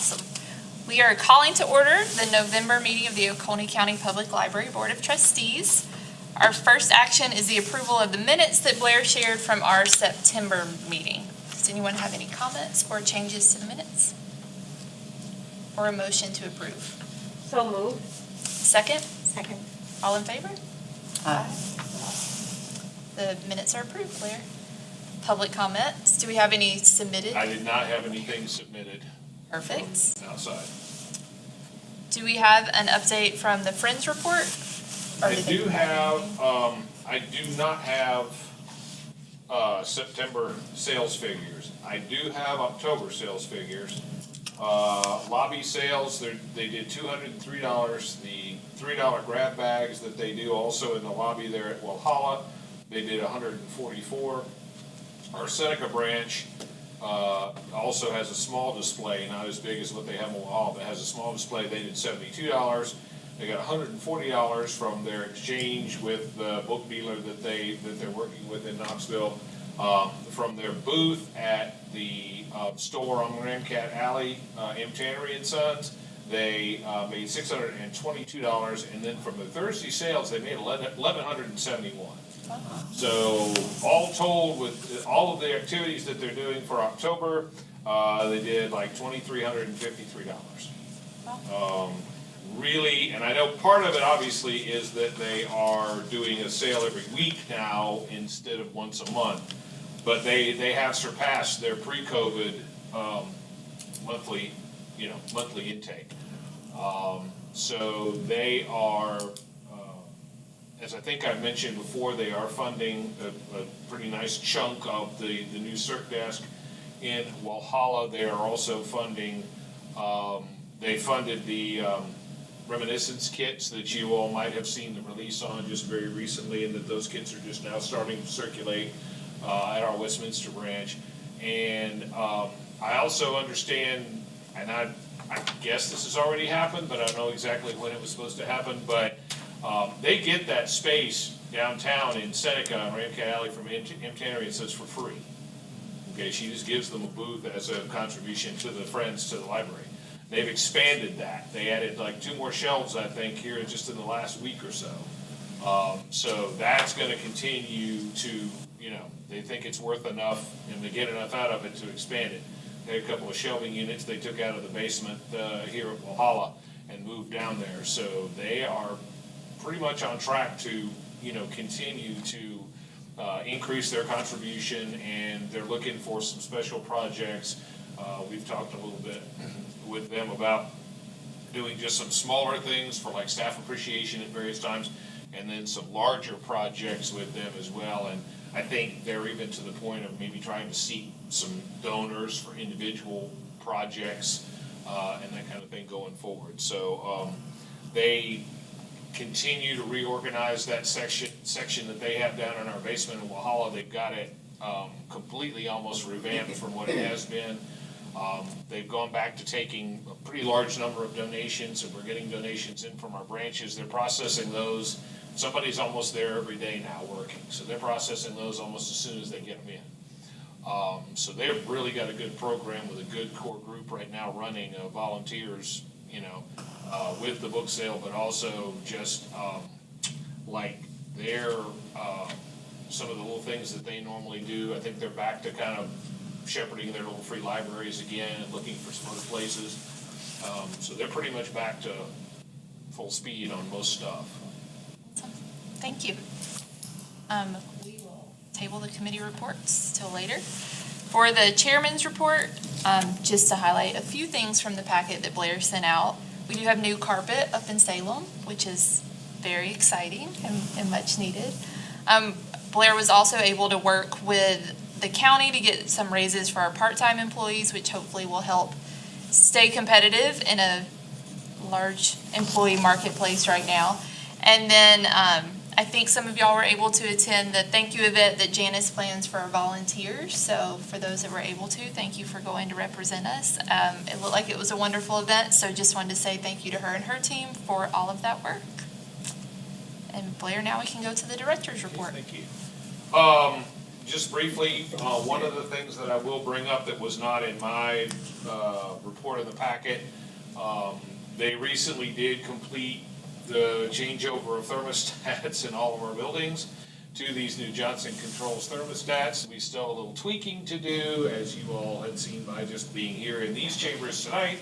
Awesome. We are calling to order the November meeting of the Oconee County Public Library Board of Trustees. Our first action is the approval of the minutes that Blair shared from our September meeting. Does anyone have any comments or changes to the minutes? Or a motion to approve? So moved. Second? Second. All in favor? Aye. The minutes are approved, Blair. Public comments. Do we have any submitted? I did not have anything submitted Perfect. outside. Do we have an update from the Friends report? Or I did they do provide have, anything? I do not have, September sales figures. I do have October sales figures. Lobby sales, they did $203. The $3 grab bags that they do also in the lobby there at Walhalla, they did $144. Our Seneca branch, also has a small display, not as big as what they have in Walhalla, but has a small display. They did $72. They got $140 from their exchange with the book dealer that they're working with in Knoxville. From their booth at the store on Ramcat Alley, M. Tannery and Sons, they made $622, and then from the Thursday sales, they made $1,171. So all told, with all of the activities that they're doing for October, they did like $2,353. Really, and I know part of it obviously is that they are doing a sale every week now instead of once a month. But they have surpassed their pre-COVID monthly intake. So they are, as I think I've mentioned before, they are funding a pretty nice chunk of the new Circ desk in Walhalla. They are also funding, they funded the reminiscence kits that you all might have seen the release on just very recently, and that those kits are just now starting to circulate at our Westminster branch. And I also understand, and I guess this has already happened, but I don't know exactly when it was supposed to happen, but they get that space downtown in Seneca and Ramcat Alley from M. Tannery and Sons for free. Okay, she just gives them a booth as a contribution to the Friends to the library. They've expanded that. They added like 2 more shelves, I think, here just in the last week or so. So that's gonna continue to, they think it's worth enough and they get enough out of it to expand it. They had a couple of shelving units they took out of the basement here at Walhalla and moved down there. So they are pretty much on track to, continue to increase their contribution, and they're looking for some special projects. We've talked a little bit with them about doing just some smaller things for like staff appreciation at various times, and then some larger projects with them as well. And I think they're even to the point of maybe trying to seek some donors for individual projects and that kind of thing going forward. So they continue to reorganize that section that they have down in our basement in Walhalla. They've got it completely almost revamped from what it has been. They've gone back to taking a pretty large number of donations, and we're getting donations in from our branches. They're processing those. Somebody's almost there every day now working, so they're processing those almost as soon as they get them in. So they've really got a good program with a good core group right now running volunteers, with the book sale, but also just like their some of the little things that they normally do. I think they're back to kind of shepherding their little free libraries again and looking for some other places. So they're pretty much back to full speed on most stuff. Thank you. We will table the committee reports till later. For the chairman's report, just to highlight a few things from the packet that Blair sent out. We do have new carpet up in Salem, which is very exciting and much needed. Blair was also able to work with the county to get some raises for our part-time employees, which hopefully will help stay competitive in a large employee marketplace right now. And then I think some of y'all were able to attend the thank you event that Janice plans for our volunteers. So for those that were able to, thank you for going to represent us. It looked like it was a wonderful event, so just wanted to say thank you to her and her team for all of that work. And Blair, now we can go to the director's report. Thank you. just briefly, one of the things that I will bring up that was not in my report in the packet, they recently did complete the changeover of thermostats in all of our buildings to these new Johnson Controls thermostats. We still have a little tweaking to do, as you all had seen by just being here in these chambers tonight.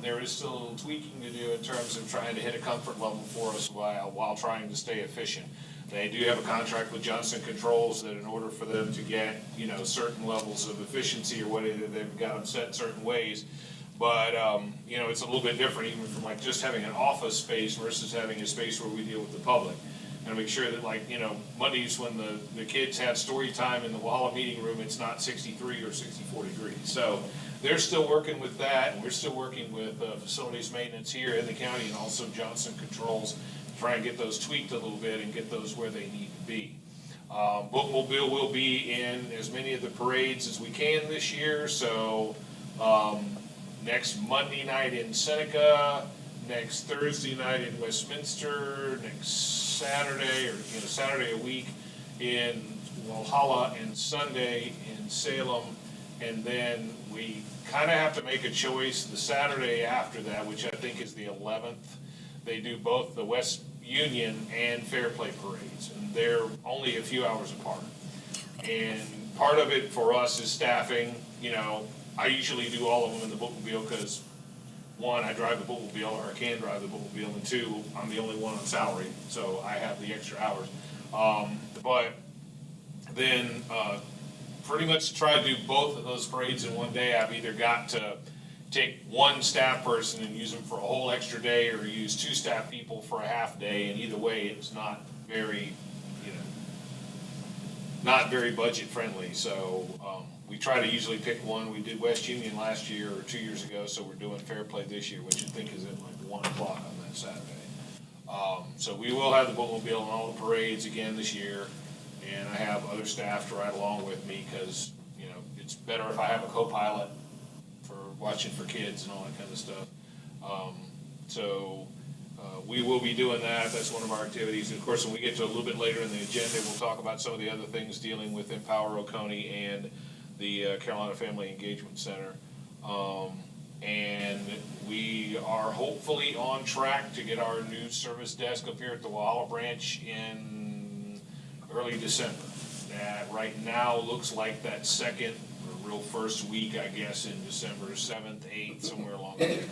There is still a little tweaking to do in terms of trying to hit a comfort level for us while trying to stay efficient. They do have a contract with Johnson Controls that in order for them to get, certain levels of efficiency or whatever, they've got them set certain ways. But, it's a little bit different even from like just having an office space versus having a space where we deal with the public. And make sure that Mondays when the kids have story time in the Walhalla meeting room, it's not 63 or 64 degrees. So they're still working with that, and we're still working with facilities maintenance here in the county and also Johnson Controls, try and get those tweaked a little bit and get those where they need to be. Bookmobile will be in as many of the parades as we can this year, so next Monday night in Seneca, next Thursday night in Westminster, next Saturday, Saturday a week in Walhalla, and Sunday in Salem, and then we kind of have to make a choice the Saturday after that, which I think is the 11th. They do both the West Union and Fair Play parades, and they're only a few hours apart. And part of it for us is staffing. I usually do all of them in the bookmobile because, one, I drive the bookmobile, or I can drive the bookmobile, and two, I'm the only one on salary, so I have the extra hours. But then pretty much try to do both of those parades in one day. I've either got to take one staff person and use them for a whole extra day, or use two staff people for a half day, and either way, it's not very, not very budget friendly. So we try to usually pick one. We did West Union last year or 2 years ago, so we're doing Fair Play this year, which I think is at like 1 o'clock on that Saturday. So we will have the bookmobile and all the parades again this year, and I have other staff to ride along with me because, it's better if I have a co-pilot for watching for kids and all that kind of stuff. We will be doing that. That's one of our activities. And of course, when we get to a little bit later in the agenda, we'll talk about some of the other things dealing with Empower Oconee and the Carolina Family Engagement Center. And we are hopefully on track to get our new service desk up here at the Walhalla branch in early December. That right now looks like that second or real first week, I guess, in December 7th, 8th, somewhere along there.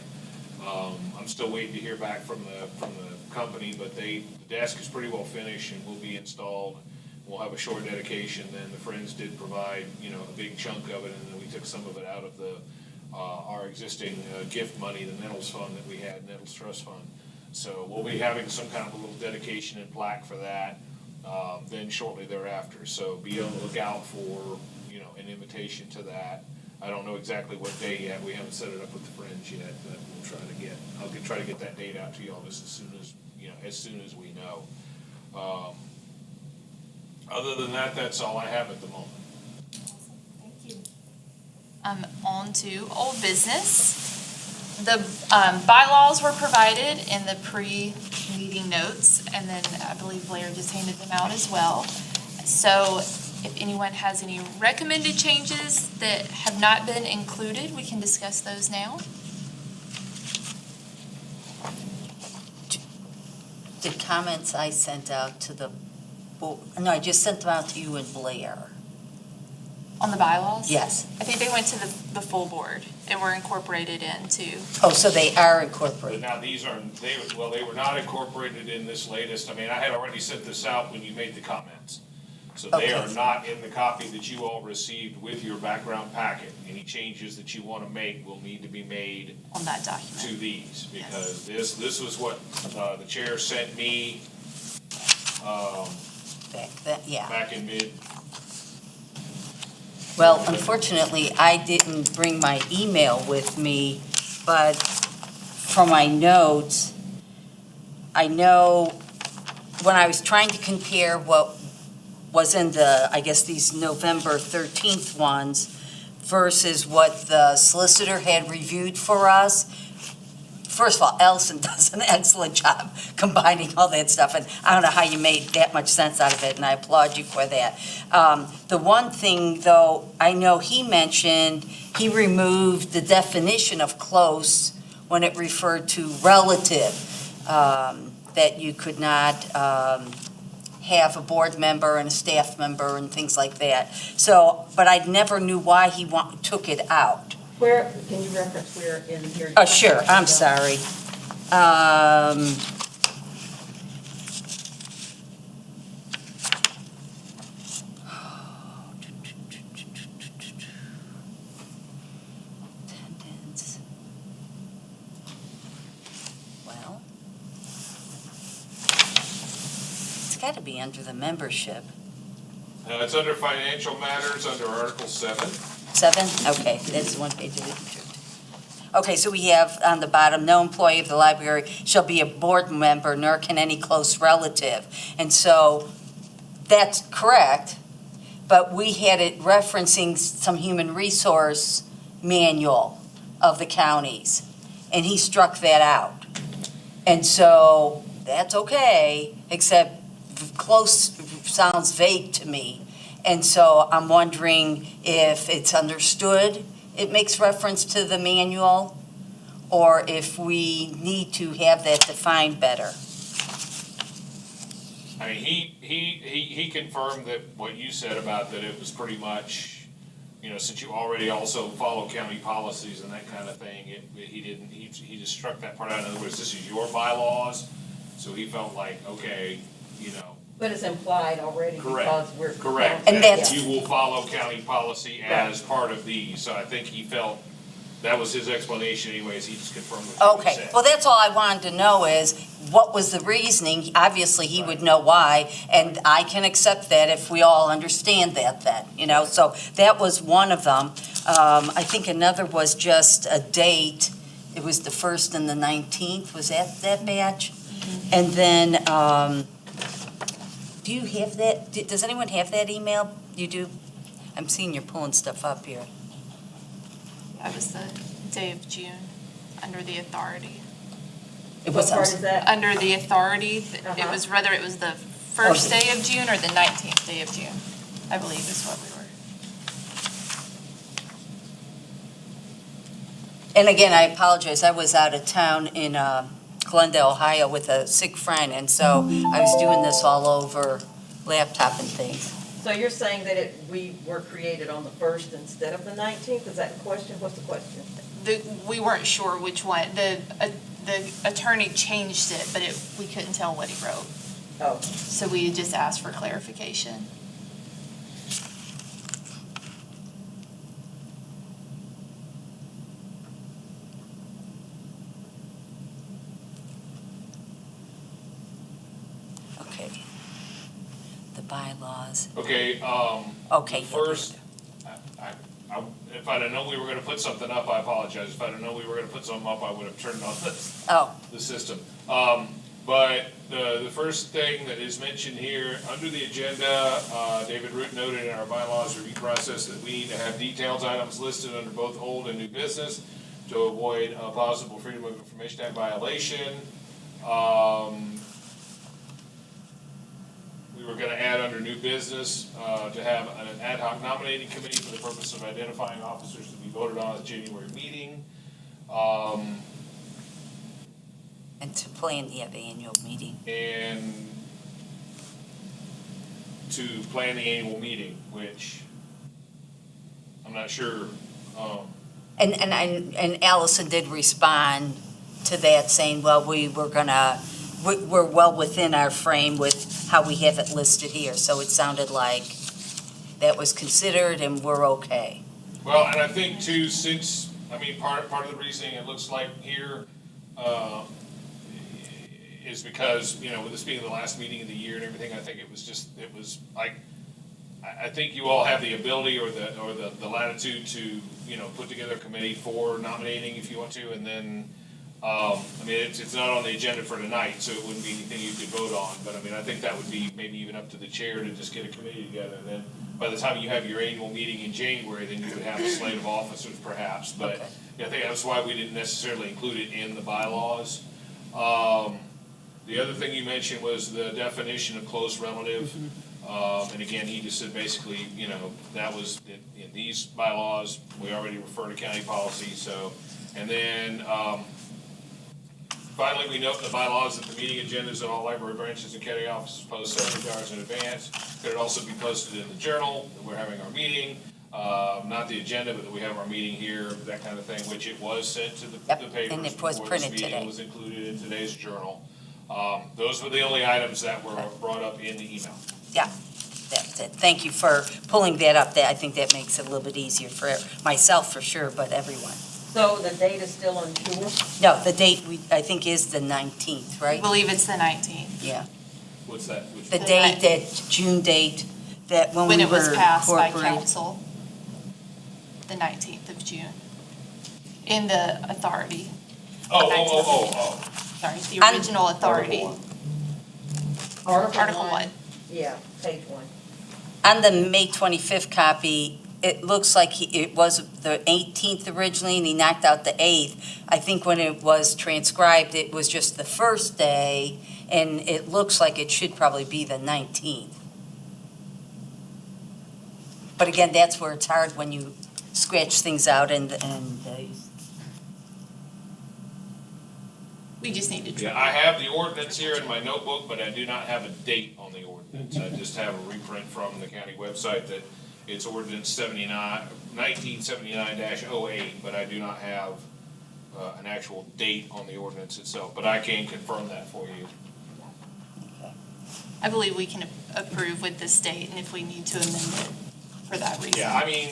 I'm still waiting to hear back from the company, but the desk is pretty well finished and will be installed. We'll have a short dedication. Then the Friends did provide, a big chunk of it, and then we took some of it out of our existing gift money, the Nettles Fund that we had, Nettles Trust Fund. So we'll be having some kind of a little dedication and plaque for that then shortly thereafter. So be on the lookout for, an invitation to that. I don't know exactly what day yet. We haven't set it up with the Friends yet, but we'll try to get. I'll try to get that date out to y'all just as soon as we know. Other than that, that's all I have at the moment. Awesome, thank you. On to old business. The bylaws were provided in the pre-meeting notes, and then I believe Blair just handed them out as well. So if anyone has any recommended changes that have not been included, we can discuss those now. The comments I sent out to the board, no, I just sent them out to you and Blair. On the bylaws? Yes. I think they went to the full board and were incorporated into. Oh, so they are But incorporated. now they were not incorporated in this latest. I mean, I had already sent this out when you made the comments. So they are Okay. not in the copy that you all received with your background packet. Any changes that you want to make will need to be made On that to document. these, because this was what the chair sent me Yeah. back in mid. Well, unfortunately, I didn't bring my email with me, but from my notes, I know when I was trying to compare what was in these November 13th ones versus what the solicitor had reviewed for us, first of all, Ellison does an excellent job combining all that stuff, and I don't know how you made that much sense out of it, and I applaud you for that. The one thing, though, I know he mentioned, he removed the definition of close when it referred to relative, that you could not have a board member and a staff member and things like that. So, but I never knew why he took it out. Where, can you reference where in here? Oh, sure, I'm sorry. Attendance. Well, it's got to be under the membership. It's under financial matters, under Article 7. 7? Okay, that's the one page of it. Okay, so we have on the bottom, no employee of the library shall be a board member, nor can any close relative. And so that's correct, but we had it referencing some human resource manual of the counties, and he struck that out. And so that's okay, except close sounds vague to me. And so I'm wondering if it's understood, it makes reference to the manual, or if we need to have that defined better. I mean, he confirmed that what you said about that it was pretty much, you know, since you already also follow county policies and that kind of thing, he just struck that part out. In other words, this is your bylaws, so he felt like, okay, you know. But it's implied already Correct. because we're. Correct. And that's- You will follow county policy as part of these, so I think he felt, that was his explanation anyways, he just confirmed what you Okay, said. well, that's all I wanted to know is, what was the reasoning? Obviously, he would know why, and I can accept that if we all understand that then, you know? So that was one of them. I think another was just a date. It was the 1st and the 19th, was that batch? And then, do you have that, does anyone have that email? You do? I'm seeing you're pulling stuff up here. That was the day of June, under the authority. It What was, part is that? Under the authority, it Uh-huh. was whether it was the first day of June or the 19th day of June, I believe is what we were. And again, I apologize, I was out of town in Glendale, Ohio with a sick friend, and so I was doing this all over laptop and things. So you're saying that we were created on the 1st instead of the 19th? Is that the question? What's the question? We weren't sure which one, the attorney changed it, but we couldn't tell what he wrote. Oh, So we just asked for clarification. Okay. The bylaws, Okay, okay. the first, if I'd have known we were gonna put something up, I apologize. If I'd have known we were gonna put something up, I would have turned on Oh, the system. But the first thing that is mentioned here, under the agenda, David Root noted in our bylaws review process that we need to have details items listed under both old and new business to avoid a possible Freedom of Information Act violation. We were gonna add under new business, to have an ad hoc nominating committee for the purpose of identifying officers to be voted on at the January meeting. and to plan the annual meeting. And to plan the annual meeting, which I'm not sure, And Allison did respond to that, saying, well, we're well within our frame with how we have it listed here, so it sounded like that was considered and we're okay. well, and I think too, since, I mean, part of the reasoning it looks like here, is because, you know, with this being the last meeting of the year and everything, I think it was like, I think you all have the ability or the latitude to, you know, put together a committee for nominating if you want to, and then, I mean, it's not on the agenda for tonight, so it wouldn't be anything you could vote on, but I mean, I think that would be maybe even up to the chair to just get a committee together, and then by the time you have your annual meeting in January, then you would have a slate of officers perhaps, but, Okay. I think that's why we didn't necessarily include it in the bylaws. The other thing you mentioned was the definition of close relative. And again, he just said basically, you know, that was in these bylaws, we already refer to county policy, so. And then, finally, we note in the bylaws that the meeting agendas at all library branches and county offices post 72 hours in advance. Could it also be posted in the journal that we're having our meeting? Not the agenda, but that we have our meeting here, that kind of thing, which it was sent to the Yep, papers. and it was before printed this meeting today. was included in today's journal. Those were the only items that were brought up in the email. Yeah, that's it. Thank you for pulling that up. I think that makes it a little bit easier for myself for sure, but everyone. So the date is still unsure? No, the date, I think, is the 19th, I right? believe it's the 19th, Yeah. What's that? Which- The The date, that June date, that when we when were it was passed by incorporated. council, the 19th of June, in the authority, Oh. sorry, the I'm- original authority, Article 1. Yeah, page 1. On the May 25th copy, it looks like it was the 18th originally, and he knocked out the 8th. I think when it was transcribed, it was just the first day, and it looks like it should probably be the 19th. But again, that's where it's hard when you scratch things out and We just need to. Yeah, I have the ordinance here in my notebook, but I do not have a date on the ordinance. I just have a reprint from the county website that it's ordinance 1979-08, but I do not have an actual date on the ordinance itself, but I can confirm that for you. I believe we can approve with this date, and if we need to amend it for that reason. Yeah, I mean,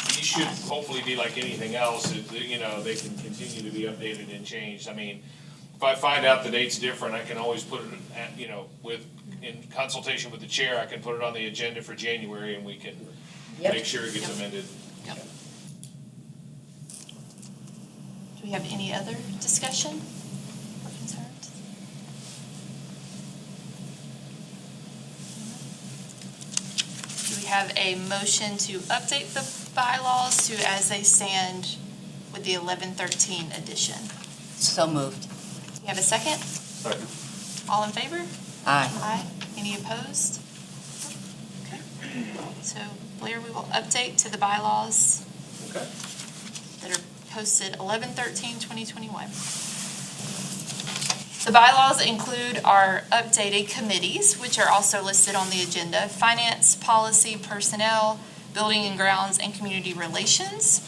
these should hopefully be like anything else, you know, they can continue to be updated and changed. I mean, if I find out the date's different, I can always put it at, you know, in consultation with the chair, I can put it on the agenda for January and we can Yep. make sure it gets amended. Yep. Do we have any other discussion or concerns? Do we have a motion to update the bylaws to as they stand with the 1113 edition? so moved. Do we have a second? Second. All in favor? Aye. Aye. Any opposed? Okay. So Blair, we will update to the bylaws Okay. that are posted 11/13/2021. The bylaws include our updated committees, which are also listed on the agenda: Finance, Policy, Personnel, Building and Grounds, and Community Relations.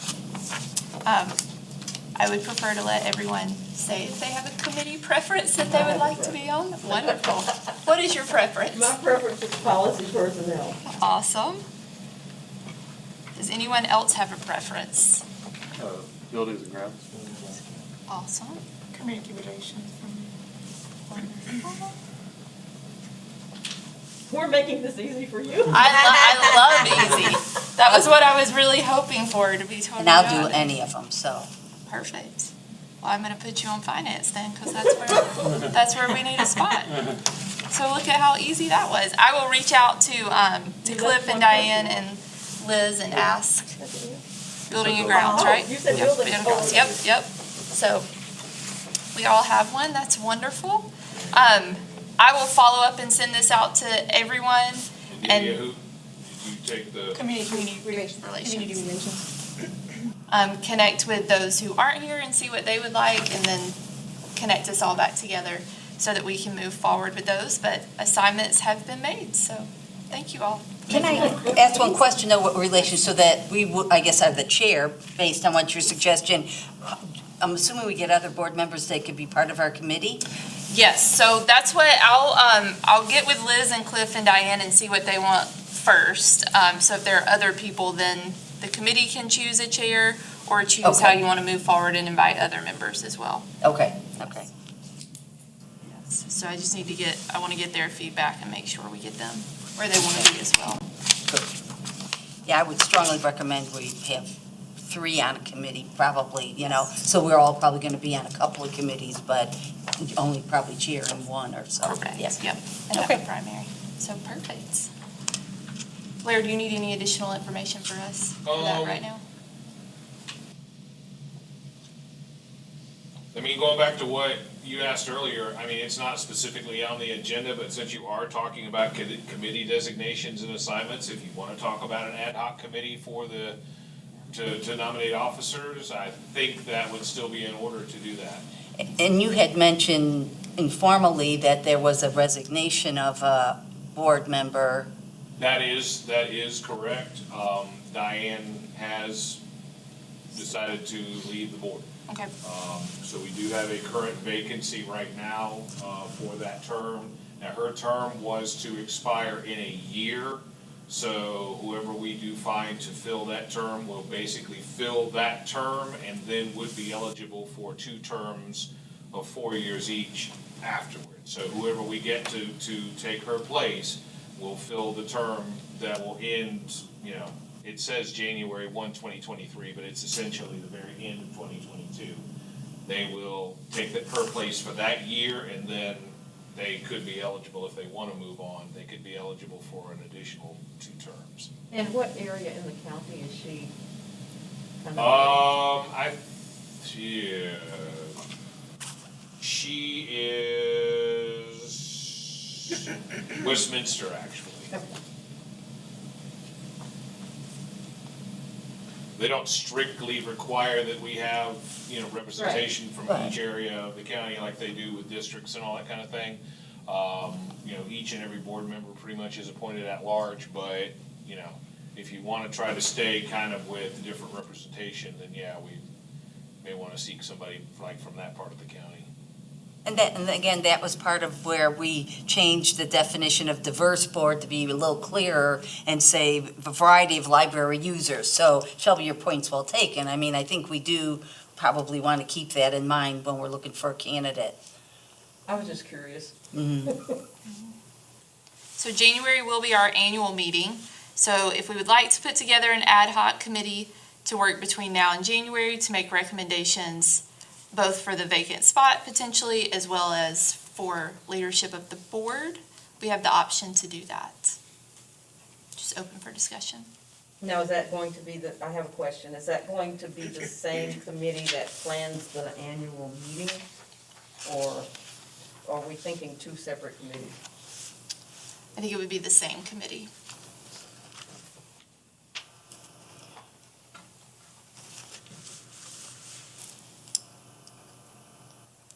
I would prefer to let everyone say if they have a committee preference that they would like to be on. Wonderful. What is your preference? My preference is policy personnel. Awesome. Does anyone else have a preference? Buildings and grounds. Awesome. Community relations. Wonderful. We're making this easy for you. I love easy. That was what I was really hoping for, to be totally And I'll do honest. any of them, so. Perfect. Well, I'm gonna put you on finance then, because that's where we need a spot. So look at how easy that was. I will reach out to Cliff and Diane and Liz and ask. Building and grounds, Oh, right? you said Yep, building. and grounds. Yep. So we all have one. That's wonderful. I will follow up and send this out to everyone. And Divya, who, did you take the, Community relations. Relations. Community relations. Connect with those who aren't here and see what they would like, and then connect us all back together so that we can move forward with those. But assignments have been made, so thank you all. Can I ask one question, though, what relation, so that we, I guess, are the chair, based on what your suggestion, I'm assuming we get other board members that could be part of our committee? Yes, so that's what I'll get with Liz and Cliff and Diane and see what they want first. So if there are other people, then the committee can choose a chair or choose how Okay. you want to move forward and invite other members as well. Okay. So I just need to I want to get their feedback and make sure we get them where they want to be as well. Yeah, I would strongly recommend we have 3 on a committee, probably, so we're all probably going to be on a couple of committees, but only probably chair in one or so. Correct, Yes. yep, and have a Okay. primary. So perfect. Blair, do you need any additional information for us for that right now? I mean, going back to what you asked earlier, I mean, it's not specifically on the agenda, but since you are talking about committee designations and assignments, if you want to talk about an ad hoc committee for to nominate officers, I think that would still be in order to do that. And you had mentioned informally that there was a resignation of a board member. That is correct. Diane has decided to leave the board. Okay. So we do have a current vacancy right now for that term. Now, her term was to expire in a year, so whoever we do find to fill that term will basically fill that term and then would be eligible for 2 terms of 4 years each afterwards. So whoever we get to take her place will fill the term that will end, it says January 1, 2023, but it's essentially the very end of 2022. They will take her place for that year, and then they could be eligible, if they want to move on, they could be eligible for an additional 2 terms. And what area in the county is she kind of? She is Westminster, actually. They don't strictly require that we have, representation from each area of the county like they do with districts and all that kind of thing. Each and every board member pretty much is appointed at large, but, if you want to try to stay kind of with different representation, then yeah, we may want to seek somebody like from that part of the county. And again, that was part of where we changed the definition of diverse board to be a little clearer and say a variety of library users. So Shelby, your point's well taken. I mean, I think we do probably want to keep that in mind when we're looking for a candidate. I was just curious. So January will be our annual meeting. So if we would like to put together an ad hoc committee to work between now and January to make recommendations, both for the vacant spot potentially, as well as for leadership of the board, we have the option to do that. Just open for discussion. Now, is that going to be I have a question, is that going to be the same committee that plans the annual meeting? Or are we thinking 2 separate committees? I think it would be the same committee.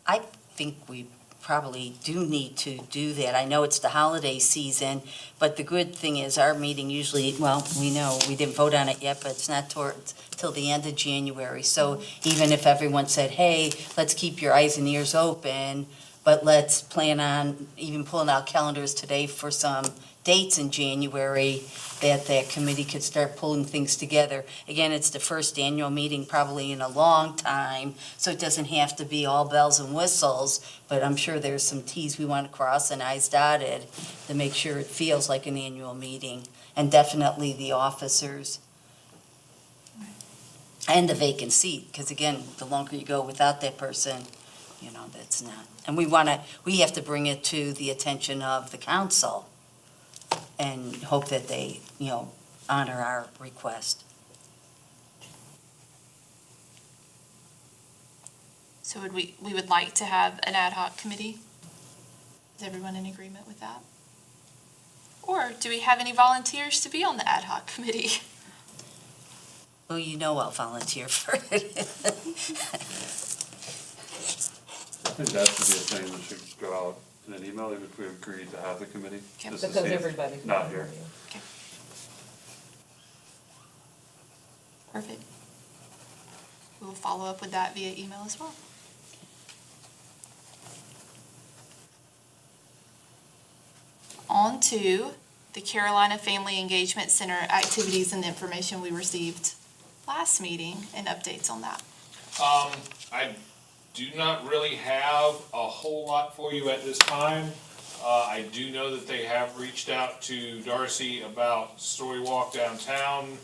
I think we probably do need to do that. I know it's the holiday season, but the good thing is our meeting usually, well, we know, we didn't vote on it yet, but it's not till the end of January. So even if everyone said, hey, let's keep your eyes and ears open, but let's plan on even pulling out calendars today for some dates in January, that committee could start pulling things together. Again, it's the first annual meeting probably in a long time, so it doesn't have to be all bells and whistles, but I'm sure there's some Ts we want to cross and Is dotted to make sure it feels like an annual meeting, and definitely the officers and the vacant seat, because again, the longer you go without that person, that's not. And we have to bring it to the attention of the council and hope that they, honor our request. So we would like to have an ad hoc committee? Is everyone in agreement with that? Or do we have any volunteers to be on the ad hoc committee? Well, I'll volunteer for it. I think that should be a thing that should go out in an email, even if we agree to have the committee. Okay. just to Because see if- everybody's not here. Perfect. We will follow up with that via email as well. On to the Carolina Family Engagement Center activities and information we received last meeting and updates on that. I do not really have a whole lot for you at this time. I do know that they have reached out to Darcy about Story Walk downtown.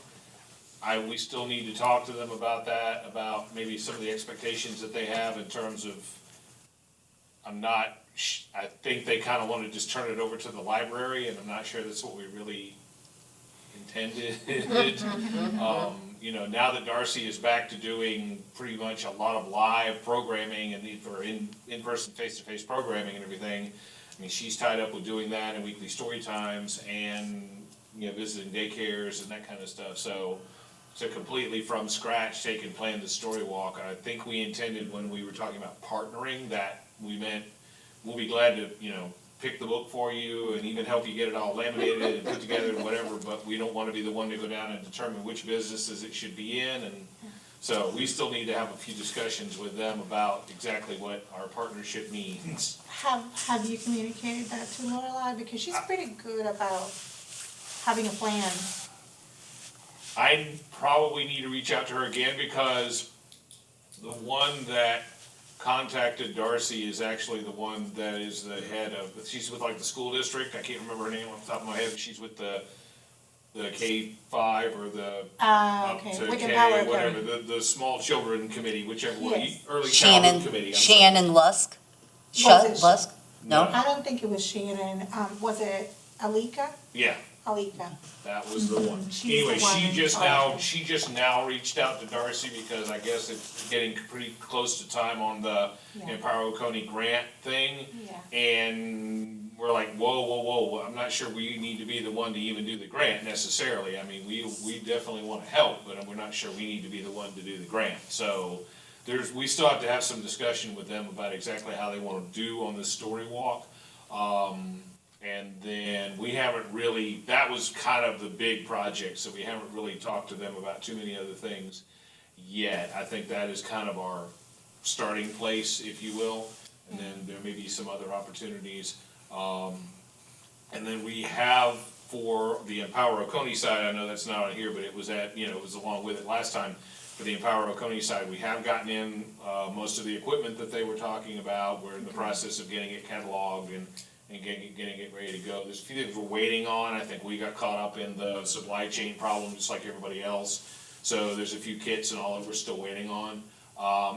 We still need to talk to them about that, about maybe some of the expectations that they have in terms of, I think they kind of want to just turn it over to the library, and I'm not sure that's what we really intended. you know, now that Darcy is back to doing pretty much a lot of live programming and for in-person, face-to-face programming and everything, I mean, she's tied up with doing that and weekly story times and, you know, visiting daycares and that kind of stuff, so to completely from scratch take and plan the story walk, I think we intended when we were talking about partnering, that we meant, we'll be glad to, you know, pick the book for you and even help you get it all laminated and put together and whatever, but we don't wanna be the one to go down and determine which businesses it should be in, and so we still need to have a few discussions with them about exactly what our partnership means. Have you communicated that to Lorelai? Because she's pretty good about having a plan. I probably need to reach out to her again because the one that contacted Darcy is actually the one that is the head of, she's with like the school district, I can't remember her name off the top of my head, but she's with the K-5 or the up Okay, to we can K, power whatever, her. the small children committee, whichever one, Yes. early childhood committee, I'm sorry. Shannon Lusk? Was it Lusk? No? I don't think it was Shannon, was it Alika? Yeah, Alika. that was the one. She's Anyway, the one in she just now reached out to Darcy because I guess it's getting pretty close to time on the Yeah. Empower Oconee grant thing. Yeah. And we're like, whoa, I'm not sure we need to be the one to even do the grant necessarily. I mean, we definitely wanna help, but we're not sure we need to be the one to do the grant. So we still have to have some discussion with them about exactly how they wanna do on this story walk. And then we haven't really, that was kind of the big project, so we haven't really talked to them about too many other things yet. I think that is kind of our starting place, if you will, and then there may be some other opportunities. And then we have for the Empower Oconee side, I know that's not on here, but it was it was along with it last time. For the Empower Oconee side, we have gotten in, most of the equipment that they were talking about. We're in the process of getting it cataloged and getting it ready to go. There's a few things we're waiting on. I think we got caught up in the supply chain problem, just like everybody else. So there's a few kits and all that we're still waiting on.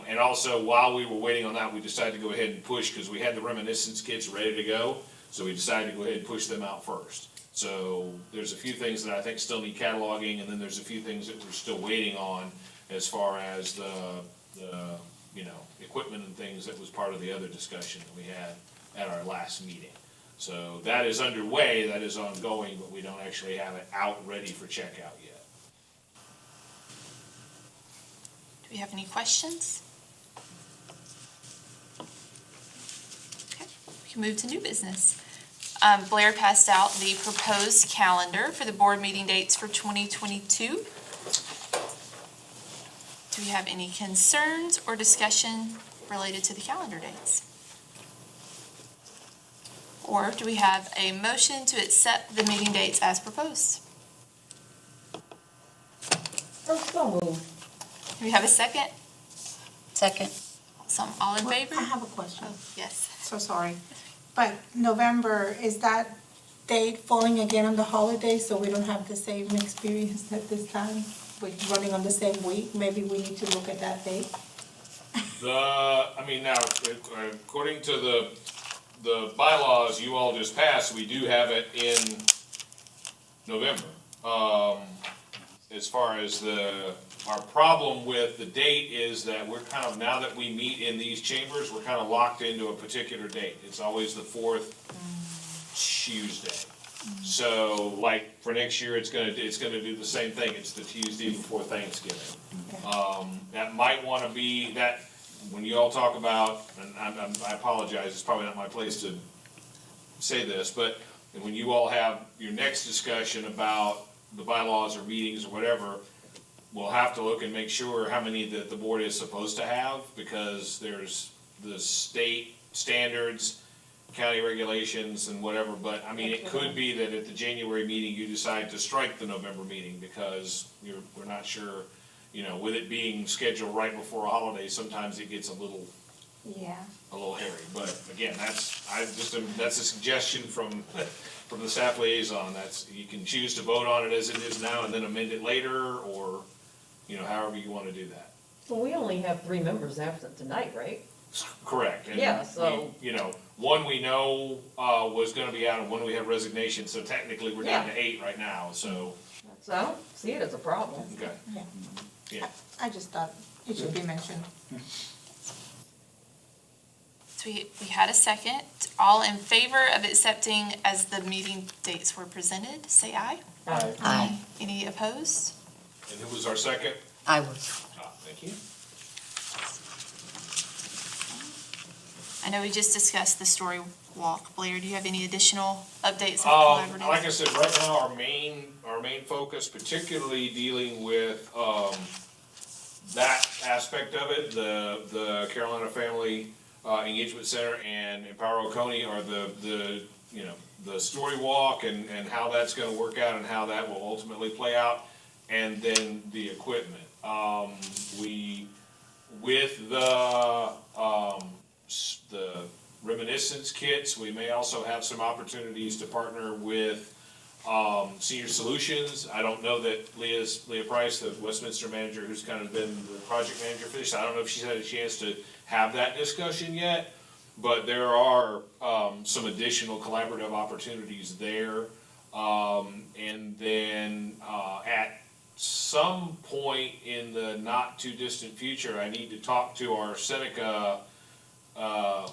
And also, while we were waiting on that, we decided to go ahead and push, because we had the Reminiscence kits ready to go. So we decided to go ahead and push them out first. So there's a few things that I think still need cataloging, and then there's a few things that we're still waiting on as far as the equipment and things that was part of the other discussion that we had at our last meeting. So that is underway, that is ongoing, but we don't actually have it out ready for checkout yet. Do we have any questions? Okay, we can move to new business. Blair passed out the proposed calendar for the board meeting dates for 2022. Do we have any concerns or discussion related to the calendar dates? Or do we have a motion to accept the meeting dates as proposed? So moved. Do we have a second? Second? All in Well, favor? I have a question. Yes. So sorry. But November, is that date falling again on the holiday, so we don't have the same experience at this time? With running on the same week, maybe we need to look at that date? Now, according to the bylaws you all just passed, we do have it in November. As far as our problem with the date is that we're kind of, now that we meet in these chambers, we're kind of locked into a particular date. It's always the fourth Tuesday. So like for next year, it's gonna do the same thing. It's the Tuesday before Thanksgiving. That might wanna be, that, when you all talk about, and I apologize, it's probably not my place to say this, but when you all have your next discussion about the bylaws or meetings or whatever, we'll have to look and make sure how many that the board is supposed to have, because there's the state standards, county regulations and whatever, but I mean, it could be that at the January meeting, you decide to strike the November meeting because we're not sure, with it being scheduled right before a holiday, sometimes it gets a little hairy, but again, that's a suggestion from the staff liaison. You can choose to vote on it as it is now and then amend it later, or, however you wanna do that. So we only have 3 members absent tonight, right? Correct. And Yeah, so- one we know, was gonna be out, and one we have resignation, so technically we're down to 8 right now, so. So I don't see it as a problem. Okay, Yeah. yeah. I just thought it should be mentioned. So we had a second. All in favor of accepting as the meeting dates were presented, say aye. Aye. Any opposed? And who was our second? I was. Thank you. I know we just discussed the story walk. Blair, do you have any additional updates on collaborative? Like I said, right now, our main focus, particularly dealing with, that aspect of it, the Carolina Family, Engagement Center and Empower Oconee are the story walk and how that's gonna work out and how that will ultimately play out, and then the equipment. With the reminiscence kits, we may also have some opportunities to partner with Senior Solutions. I don't know that Leah Price, the Westminster manager, who's kind of been the project manager for this, I don't know if she's had a chance to have that discussion yet, but there are some additional collaborative opportunities there. And then at some point in the not too distant future, I need to talk to our Seneca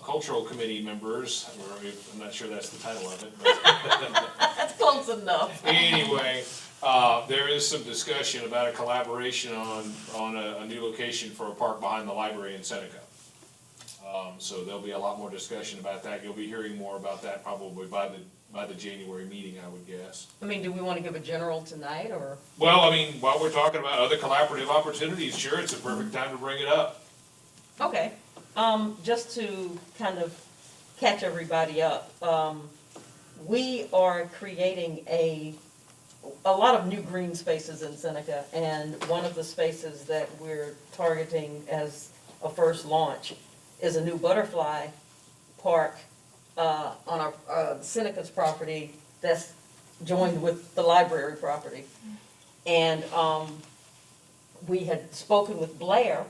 cultural committee members, or I'm not sure that's the title of it, but That's close enough. anyway, there is some discussion about a collaboration on a new location for a park behind the library in Seneca. So there'll be a lot more discussion about that. You'll be hearing more about that probably by the January meeting, I would guess. I mean, do we wanna give a general tonight, or? Well, I mean, while we're talking about other collaborative opportunities, sure, it's a perfect time to bring it up. Okay, just to kind of catch everybody up, we are creating a lot of new green spaces in Seneca, and one of the spaces that we're targeting as a first launch is a new butterfly park, on our, Seneca's property that's joined with the library property. And, we had spoken with Blair,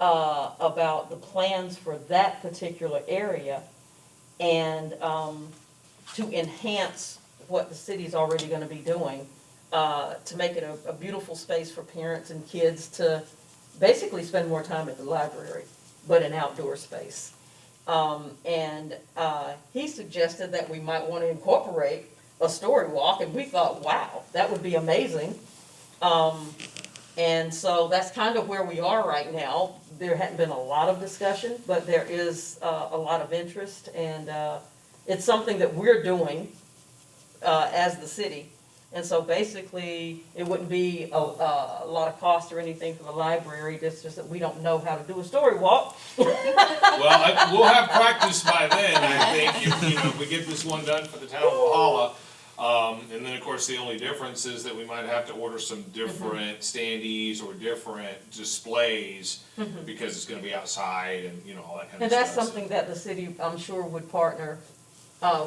about the plans for that particular area and to enhance what the city's already gonna be doing, to make it a beautiful space for parents and kids to basically spend more time at the library, but an outdoor space. And he suggested that we might wanna incorporate a story walk, and we thought, wow, that would be amazing. And so that's kind of where we are right now. There hadn't been a lot of discussion, but there is a lot of interest, and it's something that we're doing as the city. And so basically, it wouldn't be a lot of cost or anything for the library, it's just that we don't know how to do a story walk. Well, we'll have practice by then, I think, if we get this one done for the town of Walhalla. And then, of course, the only difference is that we might have to order some different standees or different displays, because it's gonna be outside and, all that kind of And stuff. that's something that the city, I'm sure, would partner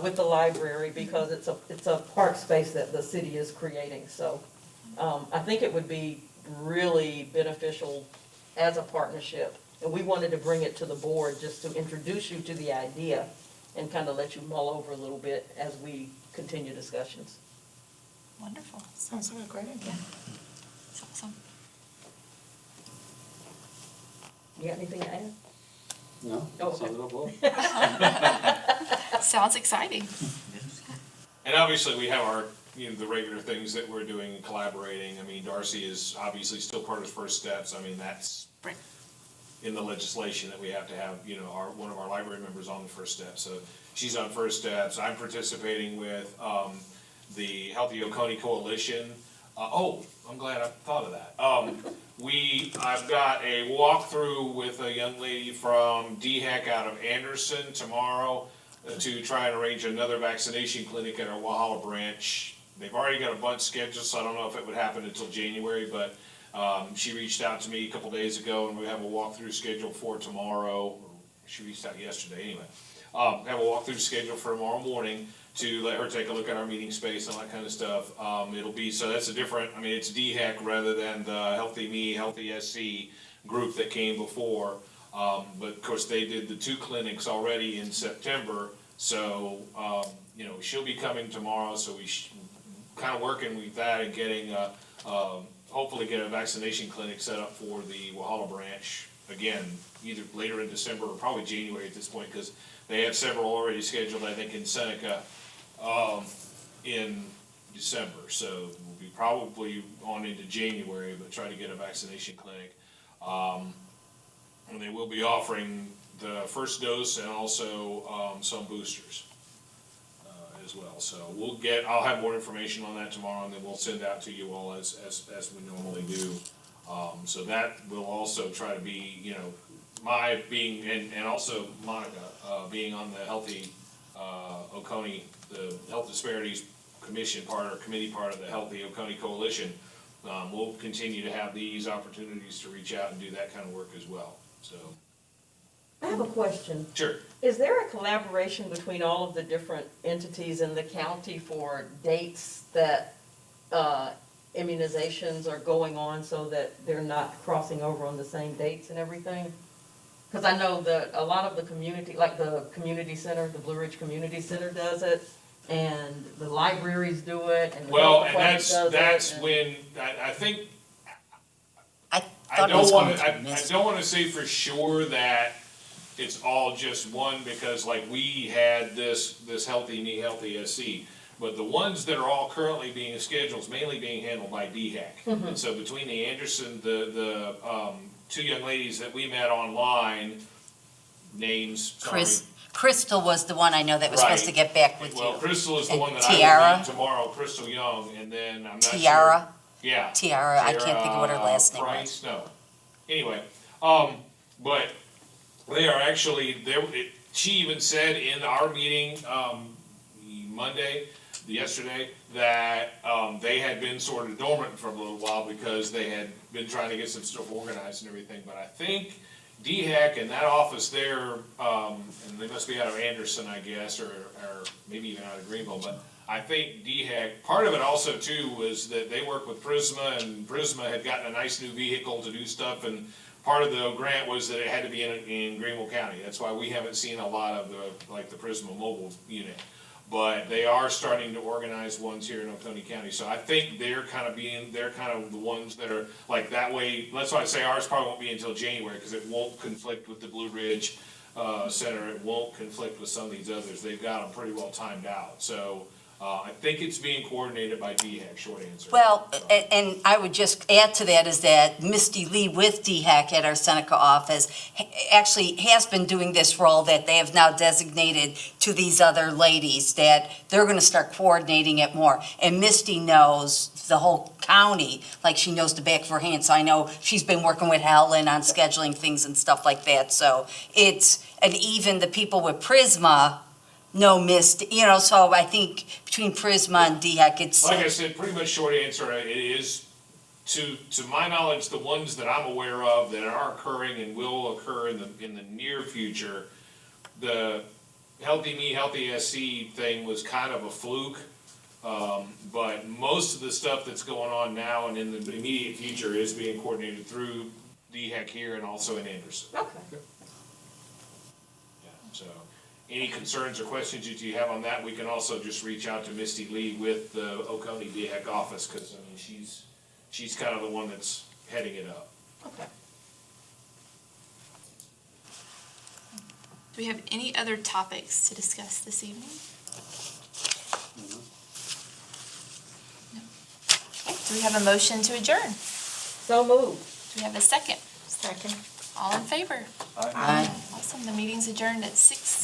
with the library, because it's a park space that the city is creating, so I think it would be really beneficial as a partnership. And we wanted to bring it to the board just to introduce you to the idea and kind of let you mull over a little bit as we continue discussions. Wonderful. Sounds like a great idea. That's awesome. You got anything to add? No? Oh, okay. Sum it up well. Sounds exciting. And obviously, we have our, the regular things that we're doing and collaborating. I mean, Darcy is obviously still part of First Steps. I mean, that's Right. in the legislation that we have to have, one of our library members on the First Step. So she's on First Steps. I'm participating with, the Healthy Oconee Coalition. I'm glad I thought of that. I've got a walkthrough with a young lady from DHEC out of Anderson tomorrow to try and arrange another vaccination clinic at our Walhalla branch. They've already got a bunch scheduled, so I don't know if it would happen until January, but she reached out to me a couple days ago, and we have a walkthrough scheduled for tomorrow. She reached out yesterday anyway. Have a walkthrough scheduled for tomorrow morning to let her take a look at our meeting space and all that kind of stuff. So that's a different, it's DHEC rather than the Healthy Me, Healthy SC group that came before. But of course, they did the 2 clinics already in September, so, she'll be coming tomorrow, so kind of working with that and getting, hopefully get a vaccination clinic set up for the Walhalla branch, again, either later in December or probably January at this point, because they have several already scheduled, I think, in Seneca, in December. So we'll be probably on into January, but try to get a vaccination clinic. And they will be offering the first dose and also, some boosters, as well. So I'll have more information on that tomorrow, and then we'll send out to you all as we normally do. So that will also try to be, you know, my being, and also Monica, being on the Healthy, Oconee, the Health Disparities Commission part, or committee part of the Healthy Oconee Coalition. We'll continue to have these opportunities to reach out and do that kind of work as well, so. I have a question. Sure. Is there a collaboration between all of the different entities in the county for dates that immunizations are going on so that they're not crossing over on the same dates and everything? Because I know that a lot of the community, like the community center, the Blue Ridge Community Center does it, and the libraries do it, and the Well, health and department does it. that's and- when, I think, I I thought it was don't going wanna, to I miss. don't wanna say for sure that it's all just one, because like we had this Healthy Me, Healthy SC. But the ones that are all currently being scheduled is mainly being handled by DHEC. And so between the Anderson, the two young ladies that we met online, names, sorry. Crystal was the one I know that was supposed to Right. get back with Well, you. Crystal is the And one that I will Tiara? meet tomorrow, Crystal Young, and then I'm not sure. Tiara, Yeah. Tiara, I can't think of what her last name was. Price, no. Anyway, but they are actually, she even said in our meeting, yesterday, that, they had been sort of dormant for a little while because they had been trying to get some stuff organized and everything, but I think DHEC and that office there, and they must be out of Anderson, I guess, or maybe even out of Greenville, but I think DHEC, part of it also too was that they work with Prisma, and Prisma had gotten a nice new vehicle to do stuff, and part of the grant was that it had to be in Greenville County. That's why we haven't seen a lot of the Prisma mobile unit. But they are starting to organize ones here in Oconee County, so I think they're kind of the ones that are, like, that way, that's why I say ours probably won't be until January, because it won't conflict with the Blue Ridge, Center, it won't conflict with some of these others, they've got them pretty well timed out, so, I think it's being coordinated by DHEC, short answer. Well, and I would just add to that is that Misty Lee with DHEC at our Seneca office actually has been doing this role that they have now designated to these other ladies, that they're going to start coordinating it more. And Misty knows the whole county, like she knows the back of her hand. So I know she's been working with Helen on scheduling things and stuff like that. So and even the people with Prisma know Misty, so I think between Prisma and DHEC, it's. Like I said, pretty much short answer, it is, to my knowledge, the ones that I'm aware of that are occurring and will occur in the near future, the Healthy Me, Healthy SC thing was kind of a fluke. But most of the stuff that's going on now and in the immediate future is being coordinated through DHEC here and also in Anderson. Okay. Yeah, so, any concerns or questions that you have on that, we can also just reach out to Misty Lee with the Oconee DHEC office, because, I mean, she's kind of the one that's heading it up. Okay. Do we have any other topics to discuss this evening? No. Okay, do we have a motion to adjourn? So moved. Do we have a second? Second. All in favor? Aye. Awesome, the meeting's adjourned at 6:30.